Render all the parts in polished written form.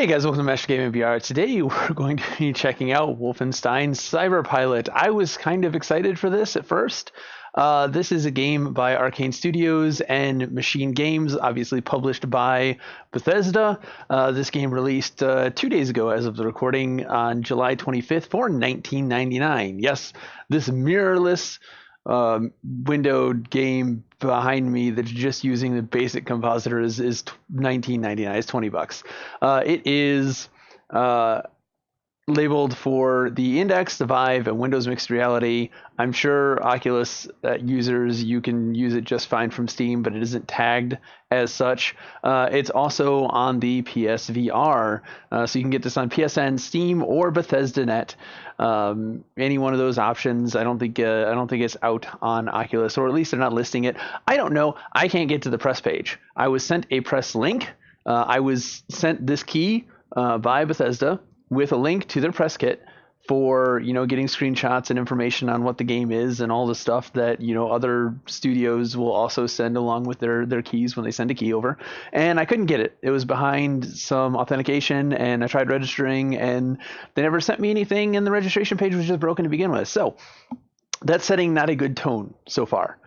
Hey guys, welcome to Master Gaming VR. Today we're going to be checking out Wolfenstein Cyberpilot. I was kind of excited for this at first. This is a game by Arcane Studios and Machine Games, obviously published by Bethesda. This game released 2 days ago as of the recording on July 25th for $19.99. Yes, this mirrorless windowed game behind me that's just using the basic compositor is $19.99. It's $20. It is labeled for the Index, the Vive, and Windows Mixed Reality. I'm sure Oculus users, you can use it just fine from Steam, but it isn't tagged as such. It's also on the PSVR, so you can get this on PSN, Steam, or Bethesda.net. Any one of those options. I don't think it's out on Oculus, or at least they're not listing it. I don't know. I can't get to the press page. I was sent a press link. I was sent this key by Bethesda with a link to their press kit for, getting screenshots and information on what the game is and all the stuff that, other studios will also send along with their keys when they send a key over. And I couldn't get it. It was behind some authentication, and I tried registering and they never sent me anything, and the registration page was just broken to begin with. So that's setting not a good tone so far.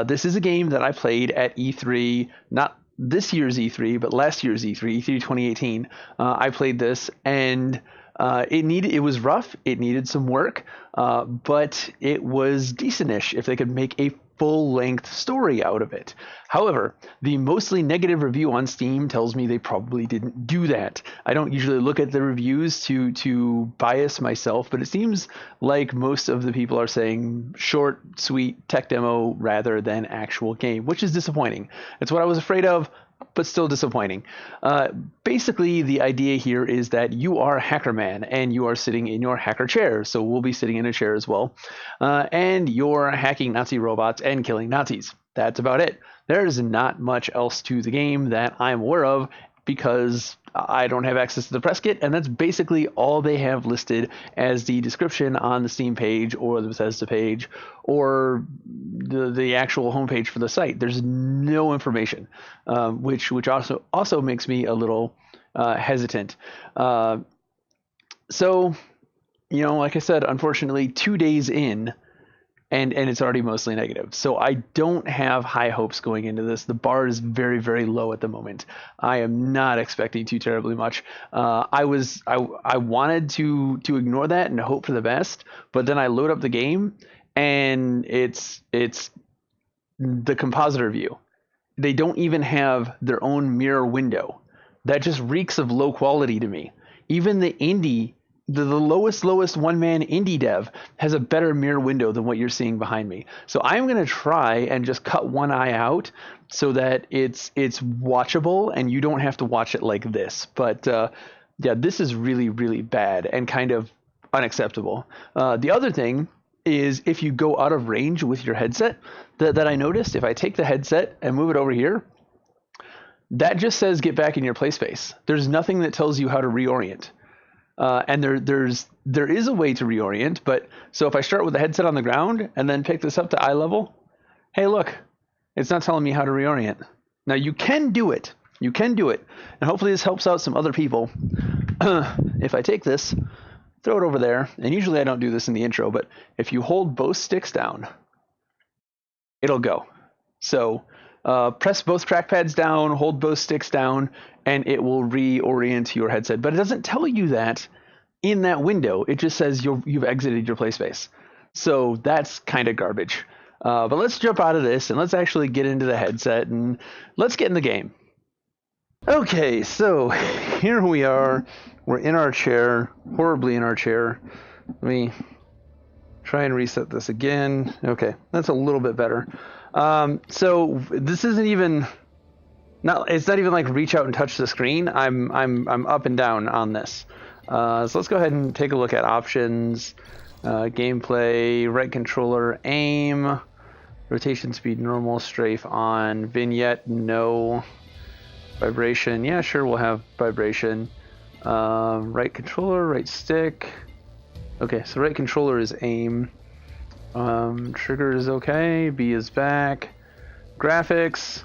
This is a game that I played at E3, not this year's E3, but last year's E3 2018. I played this, and it was rough. It needed some work, but it was decentish if they could make a full-length story out of it. However, the mostly negative review on Steam tells me they probably didn't do that. I don't usually look at the reviews to bias myself, but it seems like most of the people are saying short, sweet tech demo rather than actual game, which is disappointing. It's what I was afraid of, but still disappointing. Basically, the idea here is that you are Hacker Man, and you are sitting in your hacker chair. So we'll be sitting in a chair as well. And you're hacking Nazi robots and killing Nazis. That's about it. There's not much else to the game that I'm aware of, because I don't have access to the press kit, and that's basically all they have listed as the description on the Steam page or the Bethesda page or the actual homepage for the site. There's no information, which also makes me a little hesitant. So, like I said, unfortunately, 2 days in, and it's already mostly negative. So I don't have high hopes going into this. The bar is very, very low at the moment. I am not expecting too terribly much. I wanted to ignore that and hope for the best, but then I load up the game, and it's the compositor view. They don't even have their own mirror window. That just reeks of low quality to me. Even the lowest one-man indie dev has a better mirror window than what you're seeing behind me. So I'm going to try and just cut one eye out so that it's watchable and you don't have to watch it like this. But yeah, this is really, really bad and kind of unacceptable. The other thing is, if you go out of range with your headset, that I noticed, if I take the headset and move it over here, that just says get back in your play space. There's nothing that tells you how to reorient. And there is a way to reorient, but so if I start with the headset on the ground and then pick this up to eye level, hey, look, it's not telling me how to reorient. Now you can do it. And hopefully this helps out some other people. If I take this, throw it over there, and usually I don't do this in the intro, but if you hold both sticks down, it'll go. So press both trackpads down, hold both sticks down, and it will reorient your headset. But it doesn't tell you that in that window. It just says you've exited your play space. So that's kind of garbage. But let's jump out of this and let's actually get into the headset and let's get in the game. Okay, so here we are. We're in our chair, horribly in our chair. Let me try and reset this again. Okay, that's a little bit better. So this isn't even... it's not even like reach out and touch the screen. I'm up and down on this. So let's go ahead and take a look at options, gameplay, right controller, aim, rotation speed normal, strafe on, vignette no, vibration. Yeah, sure, we'll have vibration. Right controller, right stick. Okay, so right controller is aim. Trigger is okay. B is back. Graphics.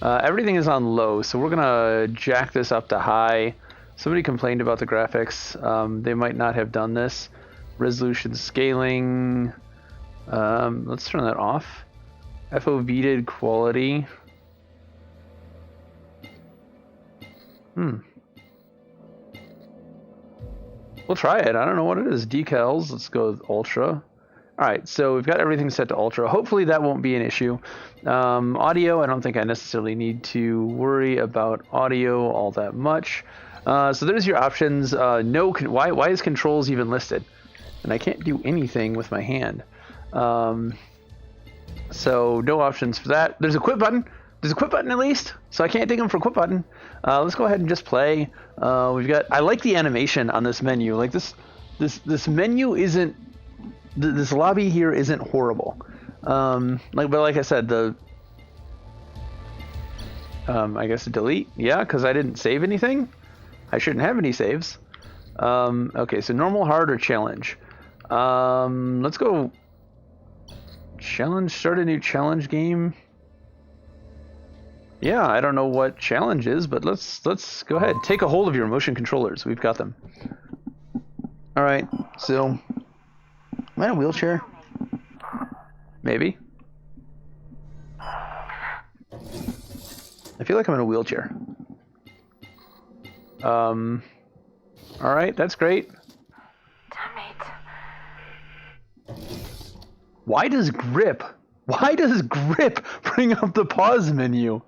Everything is on low, so we're gonna jack this up to high. Somebody complained about the graphics. They might not have done this. Resolution scaling. Let's turn that off. FOV quality. We'll try it. I don't know what it is. Decals. Let's go with Ultra. Alright, so we've got everything set to Ultra. Hopefully that won't be an issue. Audio, I don't think I necessarily need to worry about audio all that much. So there's your options. Why is controls even listed? And I can't do anything with my hand. So no options for that. There's a quit button. There's a quit button at least, so I can't dig them for a quit button. Let's go ahead and just play. I like the animation on this menu. Like this menu isn't. This lobby here isn't horrible. But like I said, I guess delete. Yeah, because I didn't save anything. I shouldn't have any saves. Okay, so normal, hard, or challenge. Let's go. Challenge. Start a new challenge game. Yeah, I don't know what challenge is, but let's go ahead. Take a hold of your motion controllers. We've got them. All right, so. Am I in a wheelchair? Maybe. I feel like I'm in a wheelchair. Alright, that's great. Damn it. Why does grip bring up the pause menu?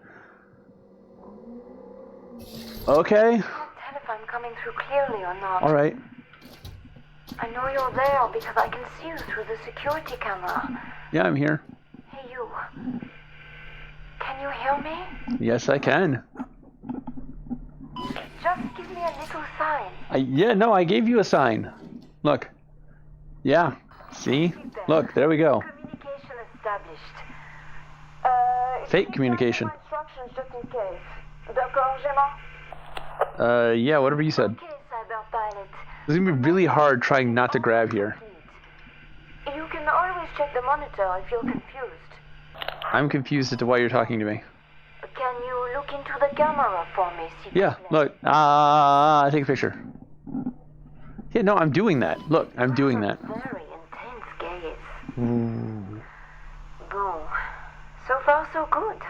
Okay. I can't tell if I'm coming through clearly or not. Alright. I know you're there because I can see you through the security camera. Yeah, I'm here. Hey, you. Can you hear me? Yes, I can. Just give me a little sign. I gave you a sign. Look. Yeah. See? Look, there we go. Communication established. Fake communication. Instructions just in case. D'accord, Gemma? Yeah, whatever you said. Okay, Cyberpilot. It's gonna be really hard trying not to grab here. You can always check the monitor if you're confused. I'm confused as to why you're talking to me. Can you look into the camera for me, secretly? Yeah, look. Take a picture. Yeah, no, I'm doing that. Look, I'm doing that. Very intense gaze. Ooh. Boom. So far, so good.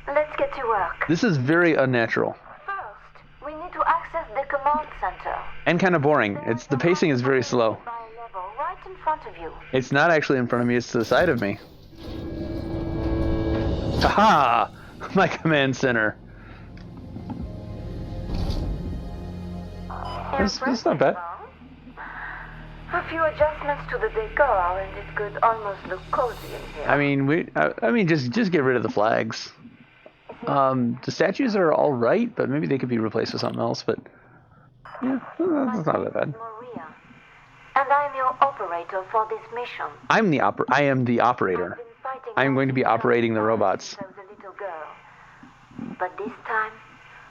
Let's get to work. This is very unnatural. First, we need to access the command center. And kind of boring. The pacing is very slow. By level right in front of you. It's not actually in front of me, it's to the side of me. Aha! My command center. It's not bad. A few adjustments to the decor and it could almost look cozy in here. I mean, just get rid of the flags. The statues are all right, but maybe they could be replaced with something else. But yeah, that's not that bad. Maria, and I'm your operator for this mission. I am the operator. I'm going to be operating the robots. I was a little girl. But this time,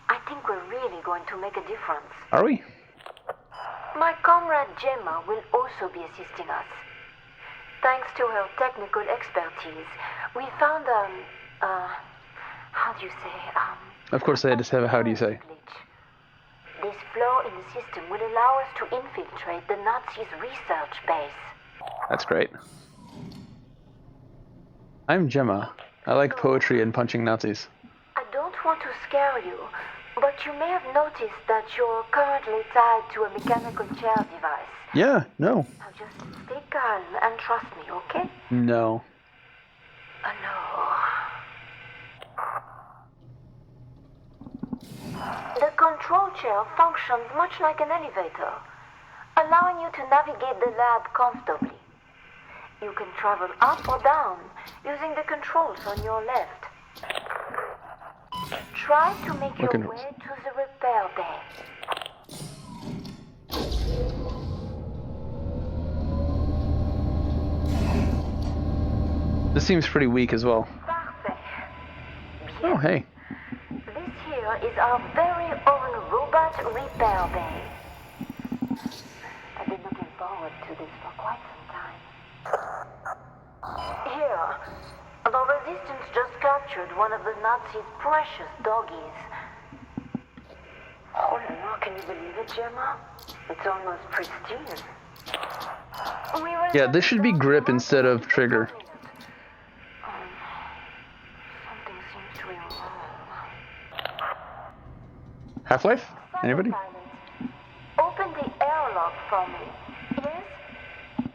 I think we're really going to make a difference. Are we? My comrade Gemma will also be assisting us. Thanks to her technical expertise, we found how do you say, Of course I had to have a how do you say. glitch. This flaw in the system will allow us to infiltrate the Nazis' research base. That's great. I'm Gemma. I like poetry and punching Nazis. I don't want to scare you, but you may have noticed that you're currently tied to a mechanical chair device. Yeah, no. Now just stay calm and trust me, okay? No. No. The control chair functions much like an elevator, allowing you to navigate the lab comfortably. You can travel up or down using the controls on your left. Try to make your way to the repair bay. This seems pretty weak as well. Parfait. Oh, hey. This here is our very own robot repair bay. I've been looking forward to this for quite some time. Here, the Resistance just captured one of the Nazis' precious doggies. Oh, look Can you believe it, Gemma? It's almost pristine. Yeah, this should be grip instead of trigger. Something seems to be wrong. Half-Life? Anybody? Open the airlock for me. Yes?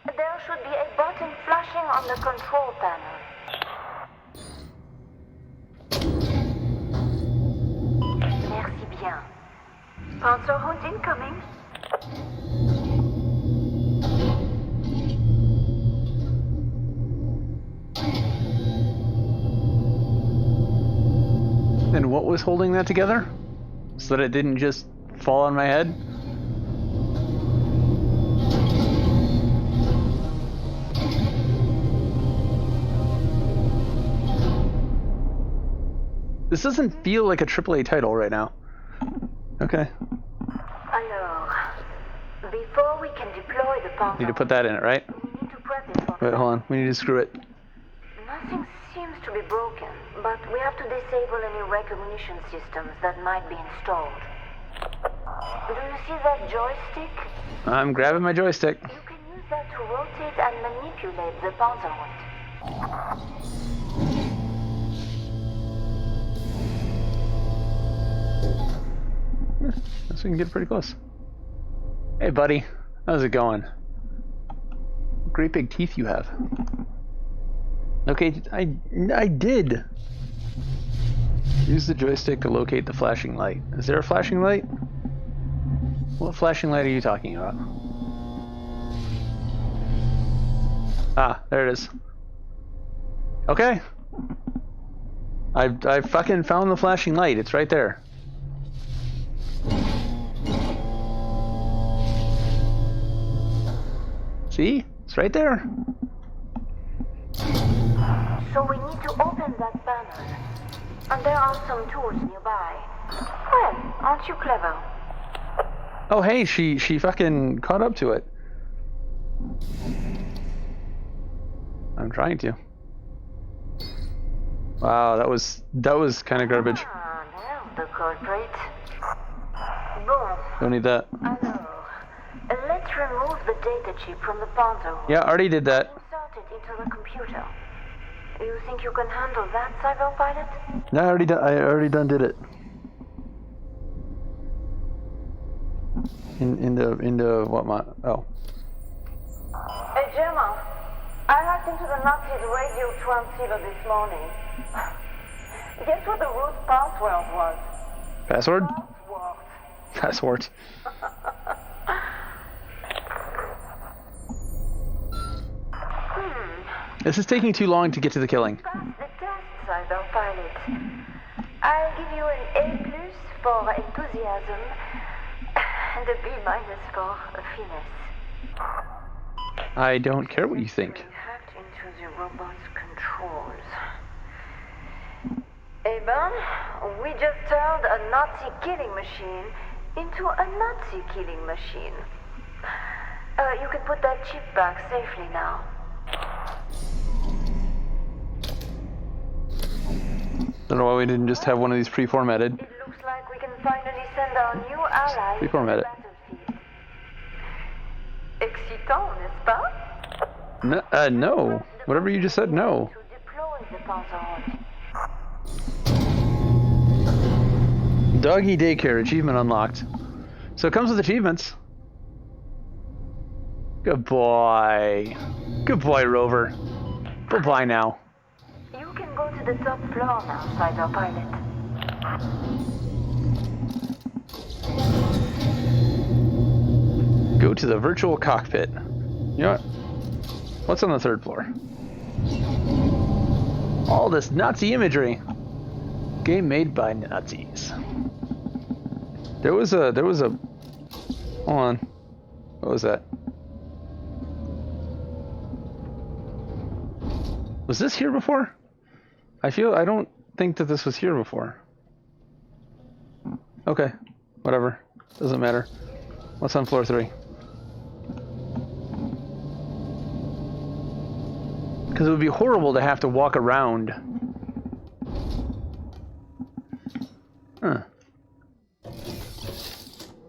There should be a button flashing on the control panel. Merci bien. Panzerhund incoming. And what was holding that together? So that it didn't just fall on my head? This doesn't feel like a AAA title right now. Okay. Hello. Before we can deploy the Panzer, Need to put that in it, right? we need to prep it for Wait, hold on. We need to screw it. Nothing seems to be broken, but we have to disable any recognition systems that might be installed. Do you see that joystick? I'm grabbing my joystick. You can use that to rotate and manipulate the Panzerhund. So we can get pretty close. Hey, buddy. How's it going? Great big teeth you have. Okay, I did. Use the joystick to locate the flashing light. Is there a flashing light? What flashing light are you talking about? Ah, there it is. Okay. I fucking found the flashing light. It's right there. See? It's right there. So we need to open that panel. And there are some tools nearby. Well, aren't you clever? Oh, hey, she fucking caught up to it. I'm trying to. Wow, that was kind of garbage. Ah, there's the culprit. Bon. Don't need that. Alors, let's remove the data chip from the Panzerhund. Yeah, already did that. Insert it into the computer. You think you can handle that, Cyberpilot? No, I already did it. Into what oh. Hey, Gemma. I hacked into the Nazis' radio transceiver this morning. Guess what the root password was? Password? Password. Password. This is taking too long to get to the killing. Pass the test, Cyberpilot. I'll give you an A+ for enthusiasm and a B- for finesse. I don't care what you think. We hacked into the robot's controls. Eh ben, we just turned a Nazi killing machine into a Nazi killing machine. You can put that chip back safely now. Don't know why we didn't just have one of these pre-formatted. It looks like we can finally send our new ally to the Reformat it. battlefield. Excitant, n'est-ce pas? No. Whatever you just said, no. To deploy the Panzerhund. Doggy daycare achievement unlocked. So it comes with achievements. Good boy. Good boy, Rover. Bye-bye now. You can go to the top floor now, Cyberpilot. Go to the virtual cockpit. You know what? What's on the third floor? All this Nazi imagery. Game made by Nazis. There was a hold on. What was that? Was this here before? I don't think that this was here before. Okay. Whatever. Doesn't matter. What's on floor 3? Because it would be horrible to have to walk around. Huh.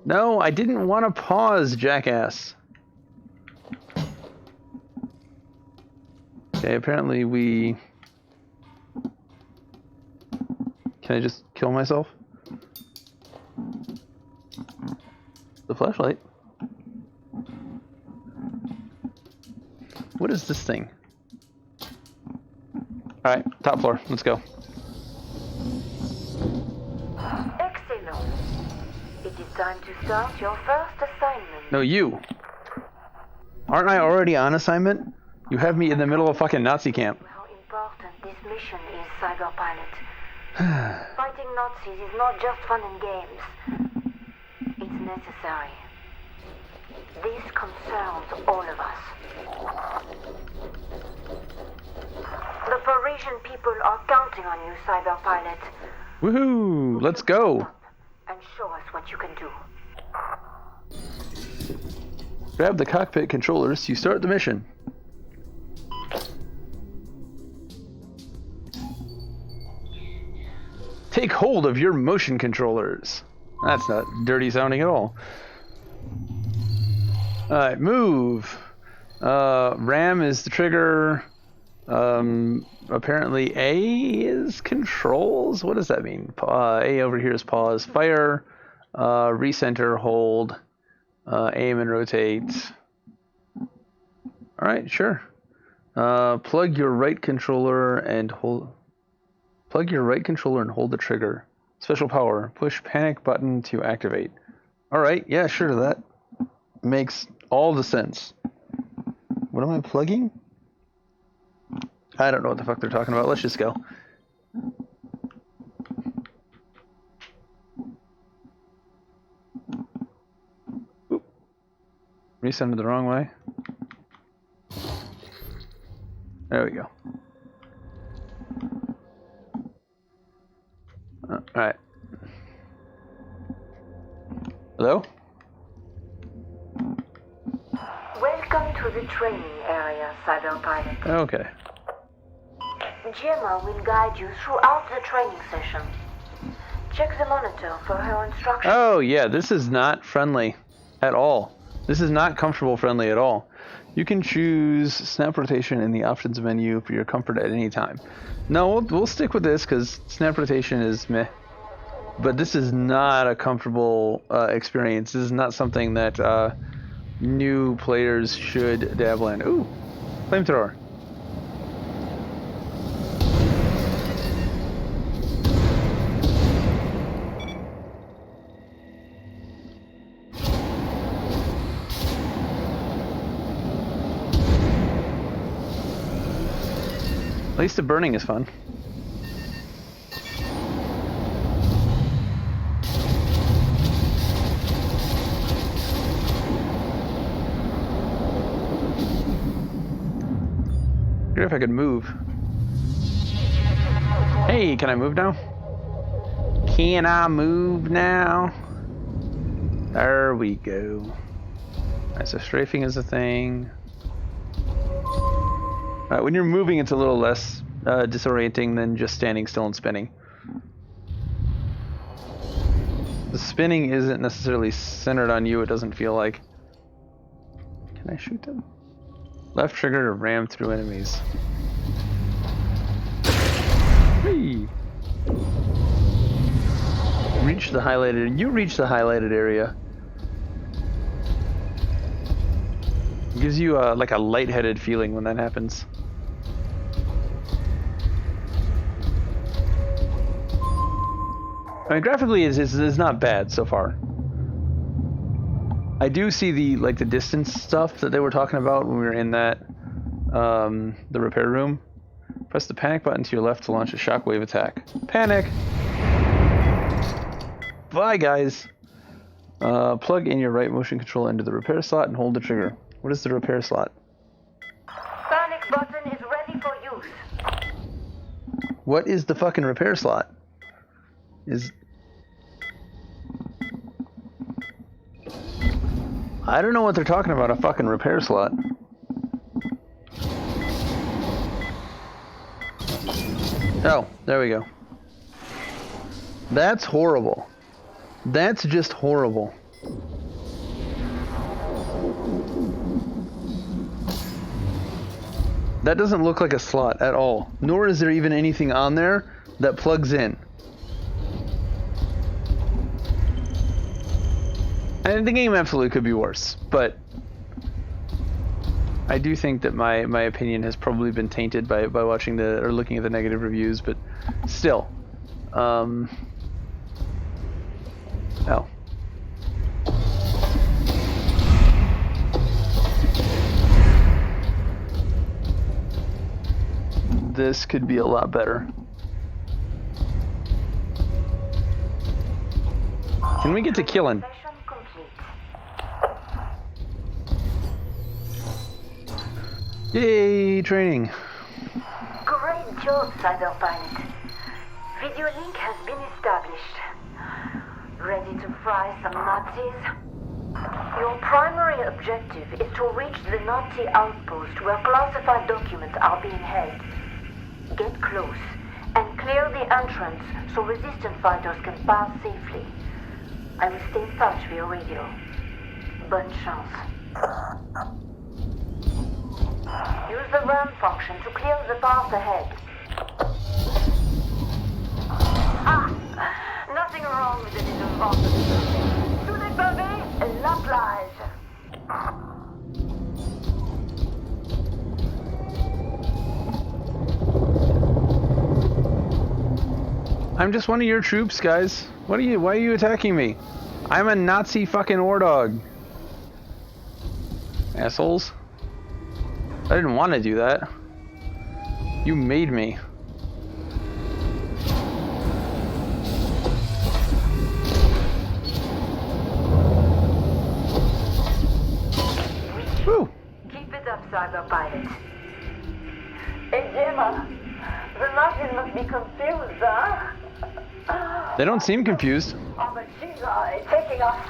No, I didn't want to pause, jackass. Okay, apparently we... Can I just kill myself? The flashlight. What is this thing? Alright, top floor. Let's go. Excellent. It is time to start your first assignment. No, you. Aren't I already on assignment? You have me in the middle of fucking Nazi camp. How important this mission is, Cyberpilot. Fighting Nazis is not just fun and games. It's necessary. This concerns all of us. The Parisian people are counting on you, Cyberpilot. Woohoo! Let's go! And show us what you can do. Grab the cockpit controllers to start the mission. Take hold of your motion controllers. That's not dirty sounding at all. Alright, move. RAM is the trigger. Apparently A is controls. What does that mean? A over here is pause. Fire. Recenter, hold. Aim and rotate. Alright, sure. Plug your right controller and hold. Plug your right controller and hold the trigger. Special power. Push panic button to activate. Alright, yeah, sure, that makes all the sense. What am I plugging? I don't know what the fuck they're talking about. Let's just go. Oop. Resended the wrong way. There we go. Alright. Hello? Welcome to the training area, Cyberpilot. Okay. Gemma will guide you throughout the training session. Check the monitor for her instructions. Oh, yeah, this is not friendly at all. This is not comfortable friendly at all. You can choose snap rotation in the options menu for your comfort at any time. No, we'll stick with this because snap rotation is meh. But this is not a comfortable experience. This is not something that new players should dabble in. Ooh, flamethrower. At least the burning is fun. If I could move. Hey, can I move now? Can I move now? There we go. Alright, so strafing is a thing. When you're moving, it's a little less disorienting than just standing still and spinning. The spinning isn't necessarily centered on you, it doesn't feel like. Can I shoot them? Left trigger to ram through enemies. Whee! Reach the highlighted. You reach the highlighted area. It gives you like a lightheaded feeling when that happens. I mean, graphically, it's not bad so far. I do see the distance stuff that they were talking about when we were in that the repair room. Press the panic button to your left to launch a shockwave attack. Panic! Bye, guys. Plug in your right motion controller into the repair slot and hold the trigger. What is the repair slot? Panic button is ready for use. What is the fucking repair slot? I don't know what they're talking about, a fucking repair slot. Oh, there we go. That's horrible. That's just horrible. That doesn't look like a slot at all, nor is there even anything on there that plugs in. And the game absolutely could be worse, but I do think that my opinion has probably been tainted by watching or looking at the negative reviews, but still. Oh. This could be a lot better. Can we get to killing? Yay, training. Great job, Cyberpilot. Video link has been established. Ready to fry some Nazis? Your primary objective is to reach the Nazi outpost where classified documents are being held. Get close and clear the entrance so resistance fighters can pass safely. I will stay in touch via radio. Bonne chance. Use the RAM function to clear the path ahead. Ah! Nothing wrong with the little bottle. Tous les pavés, la plage. I'm just one of your troops, guys. Why are you attacking me? I'm a Nazi fucking war dog. Assholes. I didn't want to do that. You made me. Woo! Keep it up, Cyberpilot. Hey, Gemma. The Nazis must be confused, huh? They don't seem confused. Oh, but she's taking us.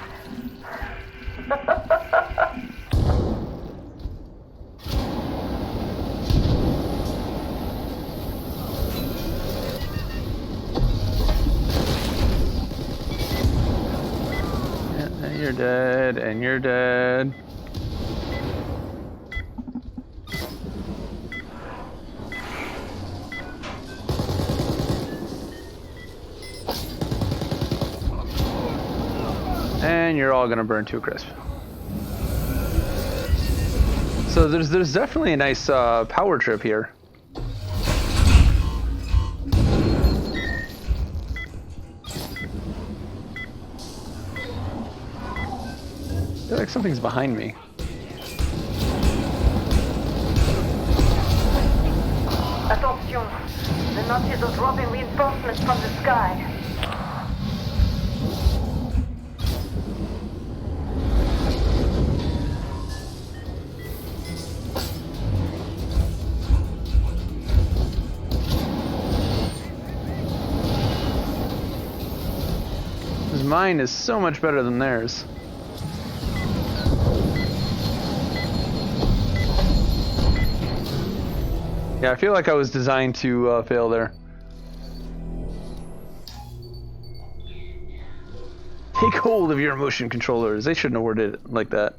And you're dead, and you're dead. And you're all gonna burn to a crisp. So there's definitely a nice power trip here. I feel like something's behind me. Attention! The Nazis are dropping reinforcements from the sky. Mine is so much better than theirs. Yeah, I feel like I was designed to fail there. Take hold of your motion controllers. They shouldn't have worded it like that.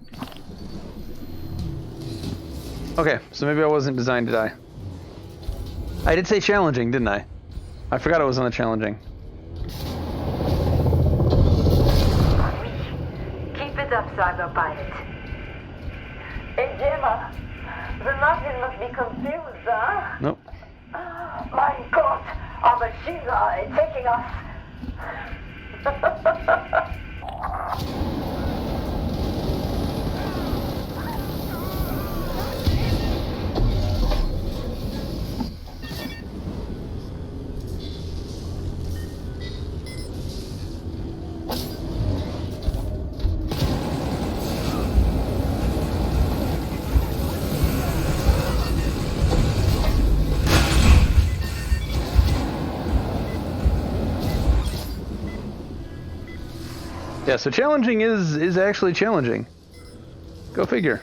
Okay, so maybe I wasn't designed to die. I did say challenging, didn't I? I forgot it was on the challenging. Up, Cyberpilot. Hey, Gemma, the Nazis must be confused, huh? Nope. My God, oh, but she's taking us. Yeah, so challenging is actually challenging. Go figure.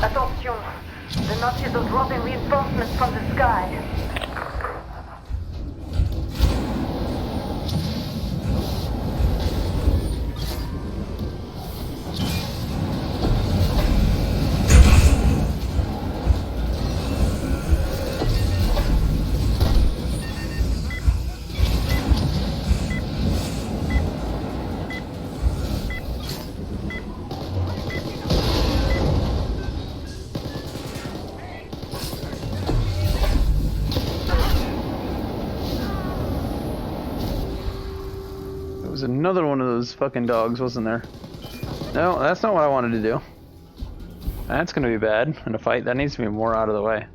Attention, the Nazis are dropping reinforcements from the sky. was another one of those fucking dogs, wasn't there? No, that's not what I wanted to do. That's gonna be bad in a fight. That needs to be more out of the way.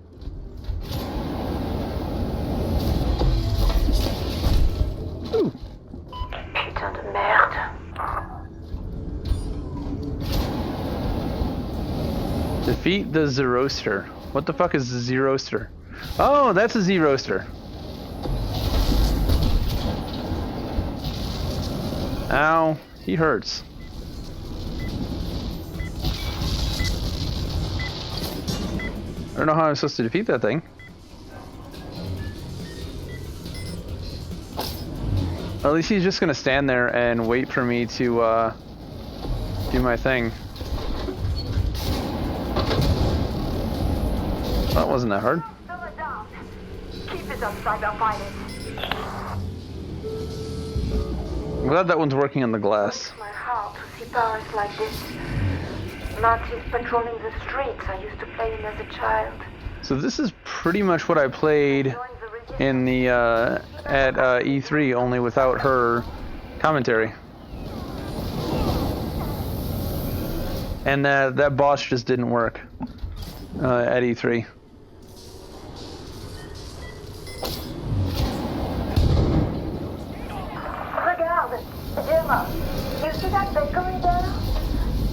Ooh. Putain de merde. Defeat the Zeroaster. What the fuck is the Zeroaster? Oh, that's a Zeroaster. Ow, he hurts. I don't know how I'm supposed to defeat that thing. At least he's just gonna stand there and wait for me to do my thing. That wasn't that hard. Slow it down. Keep it up, Cyberpilot. I'm glad that one's working on the glass. Breaks my heart to see Paris like this. Nazis patrolling the streets I used to play in as a child. So this is pretty much what I played in the at E3, only without her commentary. And that boss just didn't work at E3. Regarde, Gemma. You see that bakery there?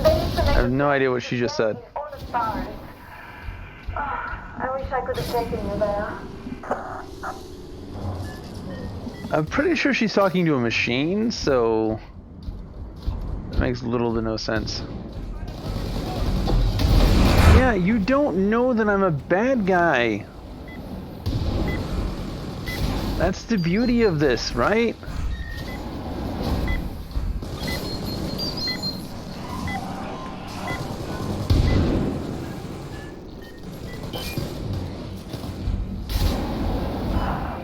I have no idea what she just said. All the stars. I wish I could have taken you there. I'm pretty sure she's talking to a machine, so it makes little to no sense. Yeah, you don't know that I'm a bad guy. That's the beauty of this, right?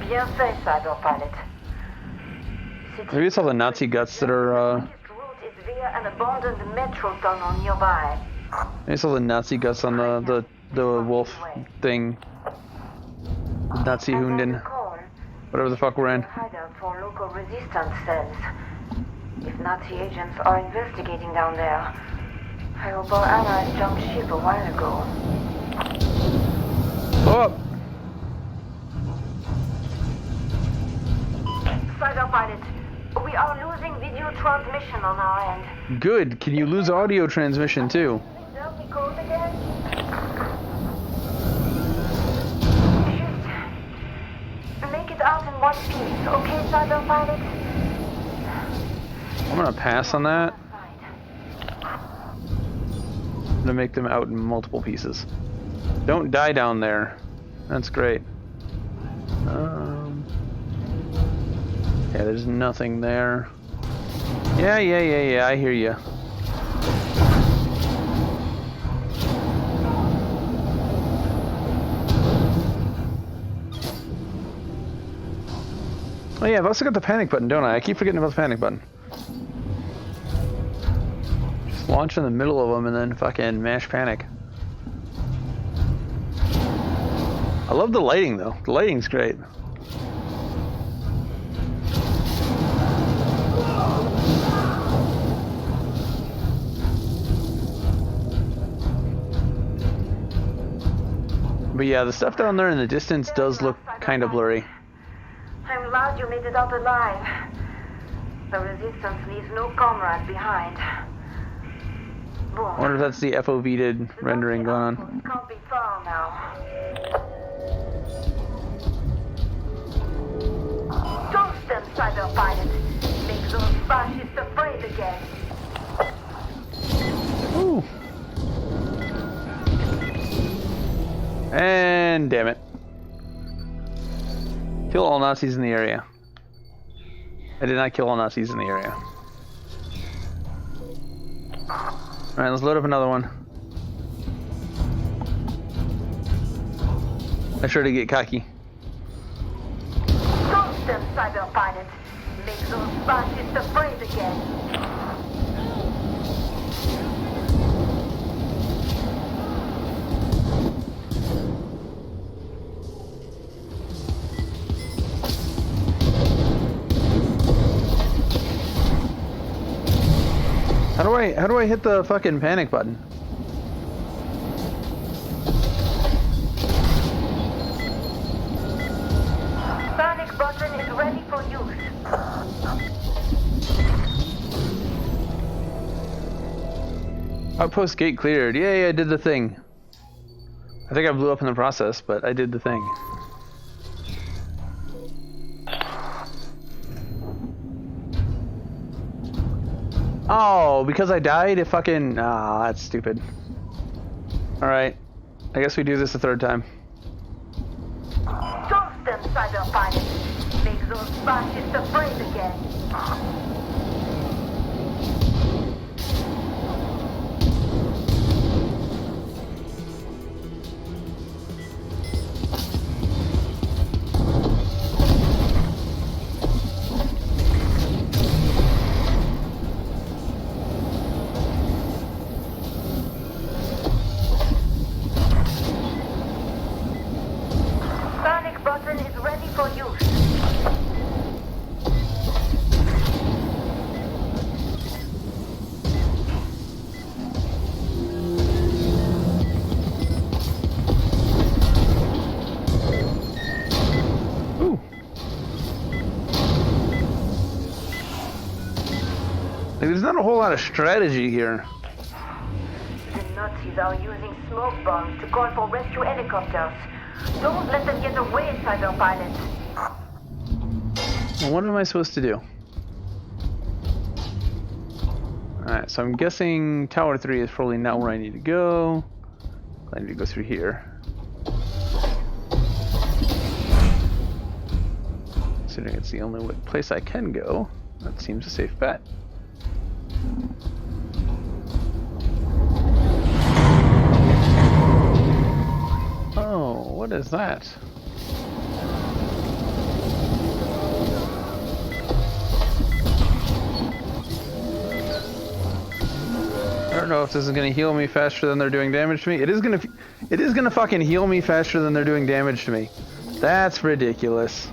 Bien fait, Cyberpilot. Maybe it's all the Nazi guts that are, The route is via an abandoned metro tunnel nearby. maybe it's all the Nazi guts on the wolf thing. The Nazi Hunden. Whatever the fuck we're in. Hideout for local resistance cells. If Nazi agents are investigating down there, I hope our allies jumped ship a while ago. Oh! Cyberpilot, we are losing video transmission on our end. Good. Can you lose audio transmission too? Help me code again? Shit. Make it out in one piece, okay, Cyberpilot? I'm gonna pass on that. I'm gonna make them out in multiple pieces. Don't die down there. That's great. Yeah, there's nothing there. Yeah, I hear you. Oh yeah, I've also got the panic button, don't I? I keep forgetting about the panic button. Just launch in the middle of them and then fucking mash panic. I love the lighting though. The lighting's great. But yeah, the stuff down there in the distance does look kind of blurry. I'm glad you made it out alive. The resistance leaves no comrade behind. I wonder if that's the FOV-ed rendering going on. Can't be far now. Toast them, Cyberpilot. Make those fascists afraid again. Ooh. And damn it. Kill all Nazis in the area. I did not kill all Nazis in the area. Alright, let's load up another one. I sure to get cocky. Toast them, Cyberpilot. Make those fascists afraid again. do I hit the fucking panic button? Panic button is ready for use. Outpost gate cleared. Yay, I did the thing. I think I blew up in the process, but I did the thing. Oh, because I died? It fucking... Ah, that's stupid. Alright. I guess we do this a third time. Toast them, Cyberpilot. Make those fascists afraid again. Panic button is ready for use. Ooh. Like, there's not a whole lot of strategy here. The Nazis are using smoke bombs to call for rescue helicopters. Don't let them get away, Cyberpilot. Well, what am I supposed to do? Alright, so I'm guessing Tower 3 is probably not where I need to go. I need to go through here. Considering it's the only place I can go, that seems a safe bet. Oh, what is that? I don't know if this is gonna heal me faster than they're doing damage to me. It is gonna fucking heal me faster than they're doing damage to me. That's ridiculous.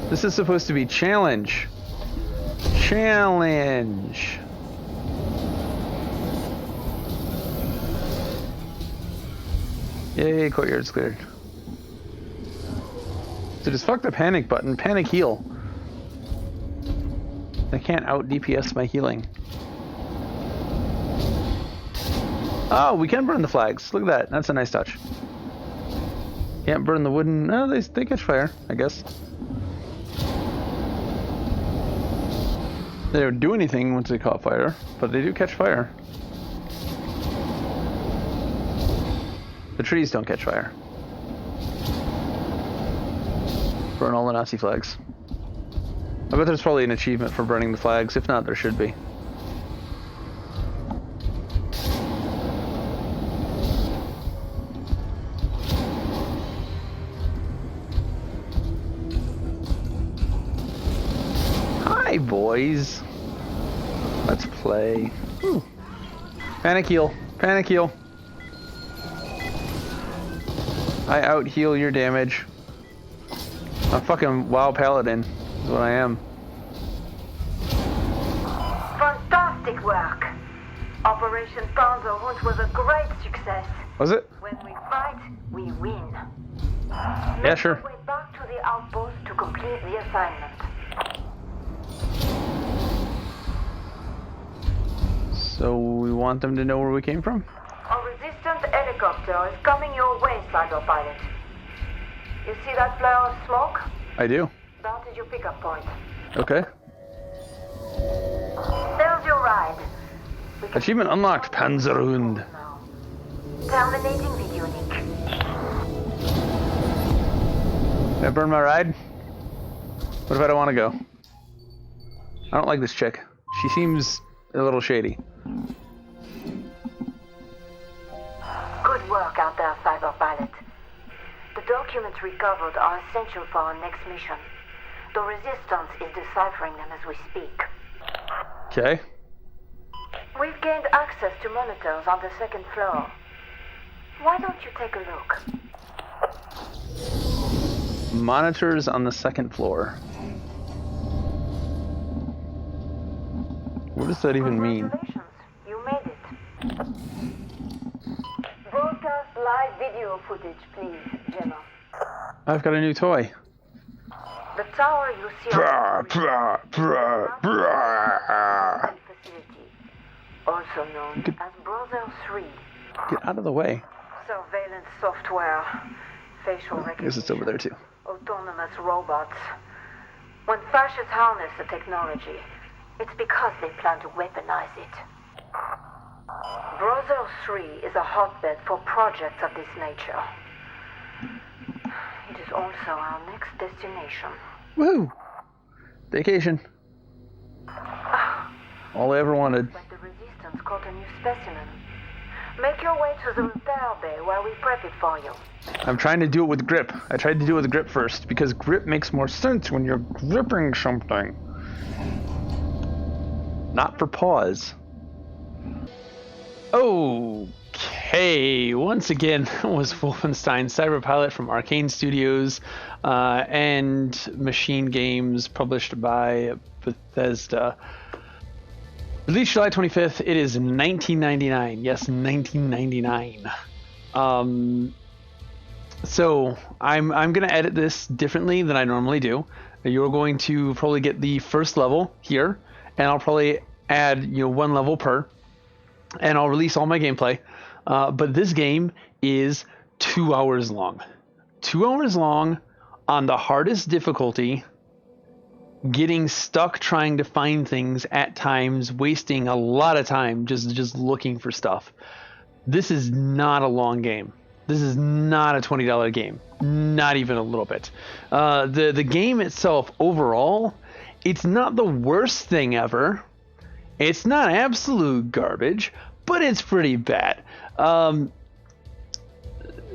This is supposed to be challenge. Challenge. Yay, courtyard's cleared. So just fuck the panic button, panic heal. I can't out DPS my healing. Oh, we can burn the flags. Look at that. That's a nice touch. Can't burn the wooden... No, they catch fire, I guess. They don't do anything once they caught fire, but they do catch fire. The trees don't catch fire. Burn all the Nazi flags. I bet there's probably an achievement for burning the flags. If not, there should be. Hi, boys. Let's play. Ooh. Panic heal. Panic heal. I out heal your damage. I'm fucking WoW Paladin, is what I am. Fantastic work. Operation Panzerhund was a great success. Was it? When we fight, we win. Yeah, sure. Make your way back to the outpost to complete the assignment. So we want them to know where we came from? A resistant helicopter is coming your way, Cyberpilot. You see that flare of smoke? I do. That is your pickup point. Okay. There's your ride. We can Achievement unlocked, Panzerhund. now. Terminating video link. Can I burn my ride? What if I don't want to go? I don't like this chick. She seems a little shady. Good work out there, Cyberpilot. The documents recovered are essential for our next mission. The Resistance is deciphering them as we speak. Okay. We've gained access to monitors on the second floor. Why don't you take a look? Monitors on the second floor. What does that even mean? Congratulations. Broadcast live video footage, please, Gemma. I've got a new toy. The tower you see on the facility, also known as Brother 3. Get out of the way. Surveillance software, facial I guess it's over there too. autonomous robots. When fascists harness the technology, it's because they plan to weaponize it. Brother 3 is a hotbed for projects of this nature. It is also our next destination. Woo! Vacation. All I ever wanted. But the Resistance caught a new specimen. Make your way to the repair bay where we prep it for you. I'm trying to do it with grip. I tried to do it with grip first because grip makes more sense when you're gripping something. Not for pause. Okay, once again, that was Wolfenstein Cyberpilot from Arcane Studios and Machine Games, published by Bethesda. Released July 25th. It is 1999. Yes, 1999. So I'm gonna edit this differently than I normally do. You're going to probably get the first level here, and I'll probably add one level per, and I'll release all my gameplay. But this game is 2 hours long. 2 hours long on the hardest difficulty, getting stuck trying to find things at times, wasting a lot of time just looking for stuff. This is not a long game. This is not a $20 game. Not even a little bit. The game itself overall, it's not the worst thing ever. It's not absolute garbage, but it's pretty bad. Where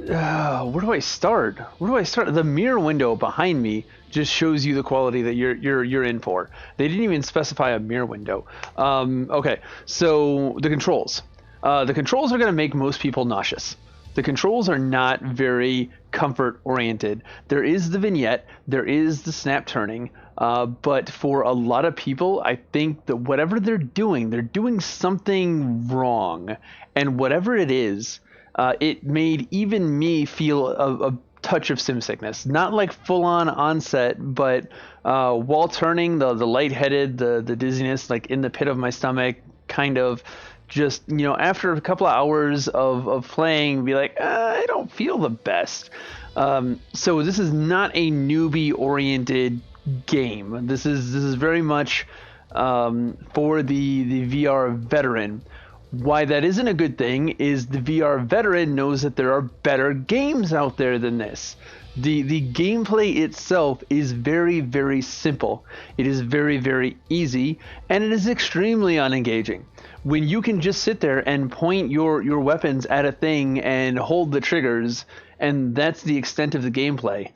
do I start? The mirror window behind me just shows you the quality that you're in for. They didn't even specify a mirror window. Okay, so the controls. The controls are going to make most people nauseous. The controls are not very comfort oriented. There is the vignette, there is the snap turning, but for a lot of people, I think that whatever they're doing something wrong. And whatever it is, it made even me feel a touch of sim sickness. Not like full on onset, but while turning, the lightheaded, the dizziness, like in the pit of my stomach, kind of just, after a couple of hours of playing, be like, I don't feel the best. So this is not a newbie oriented game. This is very much for the VR veteran. Why that isn't a good thing is the VR veteran knows that there are better games out there than this. The gameplay itself is very, very simple. It is very, very easy, and it is extremely unengaging. When you can just sit there and point your weapons at a thing and hold the triggers, and that's the extent of the gameplay,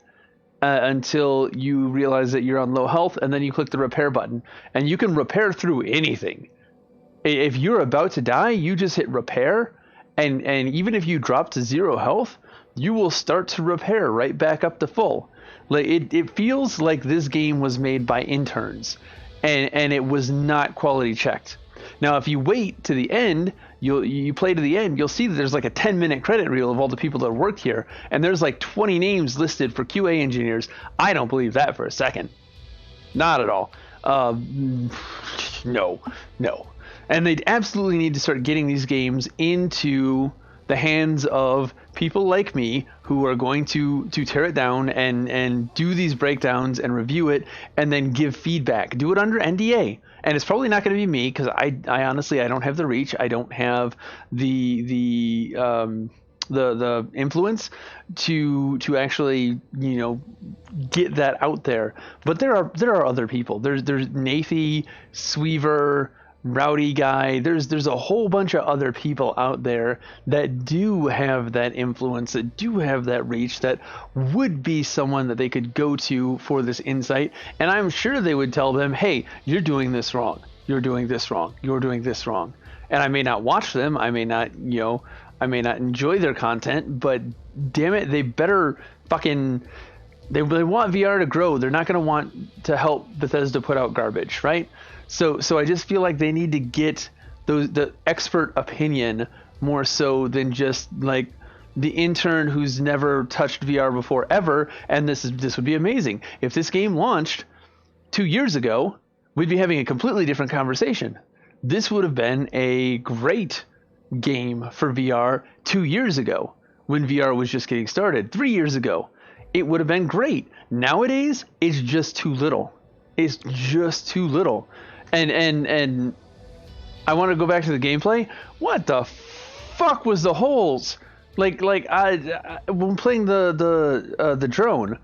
until you realize that you're on low health, and then you click the repair button, and you can repair through anything. If you're about to die, you just hit repair, and even if you drop to 0 health, you will start to repair right back up to full. Like it feels like this game was made by interns, and it was not quality checked. Now, if you wait to the end, you play to the end, you'll see that there's like a 10-minute credit reel of all the people that worked here, and there's like 20 names listed for QA engineers. I don't believe that for a second. Not at all. No. And they absolutely need to start getting these games into the hands of people like me who are going to tear it down and do these breakdowns and review it and then give feedback. Do it under NDA. And it's probably not going to be me because I honestly, I don't have the reach. I don't have the influence to actually, get that out there. But there are other people. There's Nathy, Sweaver, Rowdy Guy. There's a whole bunch of other people out there that do have that influence, that do have that reach, that would be someone that they could go to for this insight. And I'm sure they would tell them, hey, you're doing this wrong. You're doing this wrong. You're doing this wrong. And I may not watch them. I may not, I may not enjoy their content, but damn it, they better fucking, they want VR to grow. They're not going to want to help Bethesda put out garbage, right? So I just feel like they need to get the expert opinion more so than just like the intern who's never touched VR before ever. And this would be amazing if this game launched 2 years ago. We'd be having a completely different conversation. This would have been a great game for VR 2 years ago when VR was just getting started. 3 years ago, it would have been great. Nowadays, it's just too little. It's just too little. And I want to go back to the gameplay. What the fuck was the holes? Like I when playing the drone,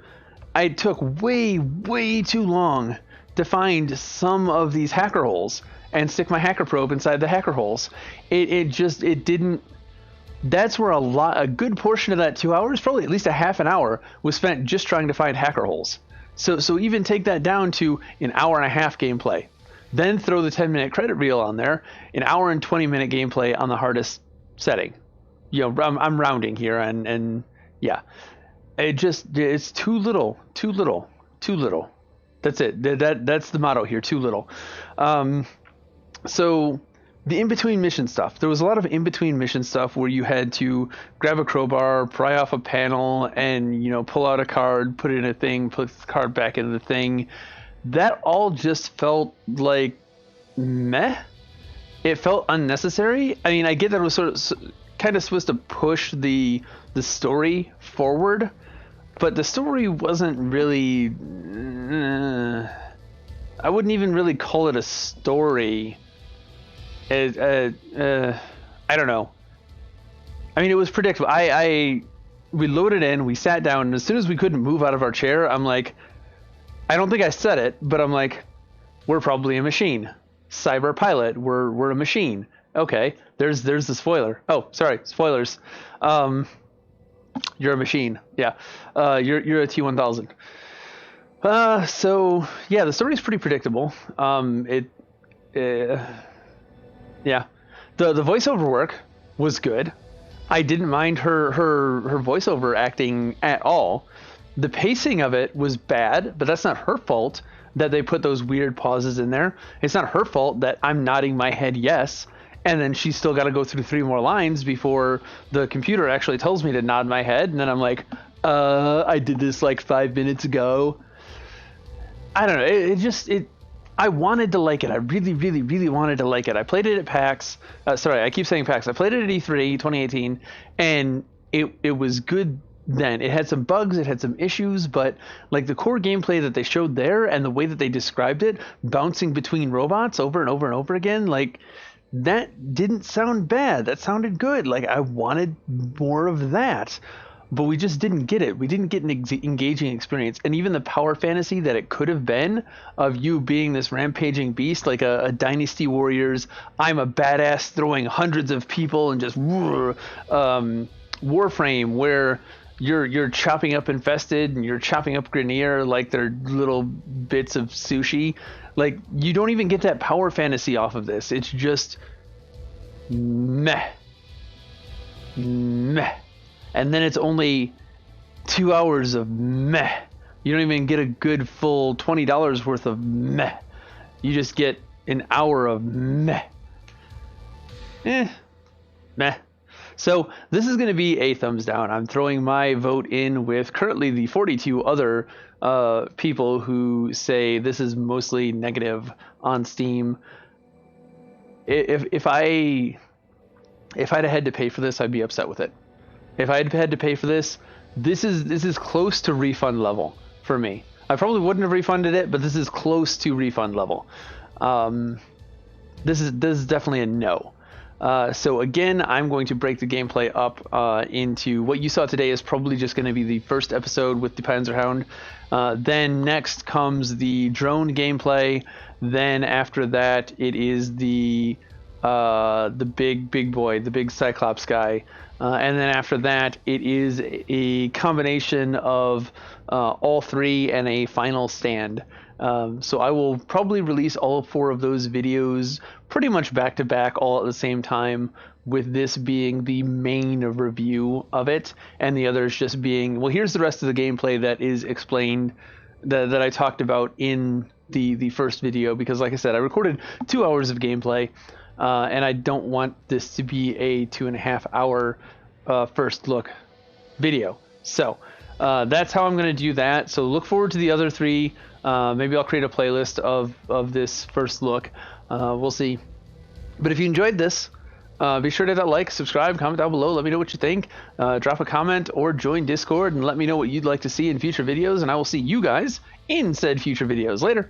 I took way too long to find some of these hacker holes and stick my hacker probe inside the hacker holes. It didn't. That's where a good portion of that 2 hours, probably at least a half an hour, was spent just trying to find hacker holes. So even take that down to an hour and a half gameplay. Then throw the 10-minute credit reel on there, an hour and 20-minute gameplay on the hardest setting. You know, I'm rounding here, and yeah, it's too little. That's it. That's the motto here. Too little. So the in-between mission stuff. There was a lot of in-between mission stuff where you had to grab a crowbar, pry off a panel, and, you know, pull out a card, put it in a thing, put the card back into the thing. That all just felt like meh. It felt unnecessary. I mean, I get that it was kind of supposed to push the story forward, but the story wasn't really. I wouldn't even really call it a story. I don't know. I mean, it was predictable. We loaded in, we sat down, and as soon as we couldn't move out of our chair, I'm like, I don't think I said it, but I'm like, we're probably a machine. Cyberpilot, we're a machine. Okay, there's the spoiler. Oh, sorry, spoilers. You're a machine. Yeah, you're a T-1000. So yeah, the story's pretty predictable. Yeah, the voiceover work was good. I didn't mind her voiceover acting at all. The pacing of it was bad, but that's not her fault that they put those weird pauses in there. It's not her fault that I'm nodding my head yes, and then she's still got to go through 3 more lines before the computer actually tells me to nod my head, and then I'm like, I did this like 5 minutes ago. I don't know. I wanted to like it. I really wanted to like it. I played it at PAX. Sorry, I keep saying PAX. I played it at E3 2018, and it was good then. It had some bugs, it had some issues, but like the core gameplay that they showed there and the way that they described it, bouncing between robots over and over and over again, like that didn't sound bad. That sounded good. Like I wanted more of that. But we just didn't get it. We didn't get an engaging experience. And even the power fantasy that it could have been of you being this rampaging beast, like a Dynasty Warriors, I'm a badass throwing hundreds of people and just Warframe, where you're chopping up Infested and you're chopping up Grenier like they're little bits of sushi. Like, you don't even get that power fantasy off of this. It's just meh. And then it's only 2 hours of meh. You don't even get a good full $20 worth of meh. You just get an hour of meh. Meh. So this is going to be a thumbs down. I'm throwing my vote in with currently the 42 other people who say this is mostly negative on Steam. If I'd had to pay for this, I'd be upset with it. If I had had to pay for this, this is close to refund level for me. I probably wouldn't have refunded it, but this is close to refund level. This is definitely a no. So again, I'm going to break the gameplay up into what you saw today is probably just going to be the first episode with the Panzerhound. Then next comes the drone gameplay. Then after that, it is the big boy, the big Cyclops guy. And then after that, it is a combination of all 3 and a final stand. So I will probably release all 4 of those videos pretty much back to back all at the same time, with this being the main review of it and the others just being, well, here's the rest of the gameplay that is explained that I talked about in the first video, because like I said, I recorded 2 hours of gameplay. and I don't want this to be a 2.5 hour first look video. So that's how I'm going to do that. So look forward to the other 3. Maybe I'll create a playlist of this first look. We'll see. But if you enjoyed this, be sure to hit that like, subscribe, comment down below. Let me know what you think. Drop a comment or join Discord and let me know what you'd like to see in future videos. And I will see you guys in said future videos. Later.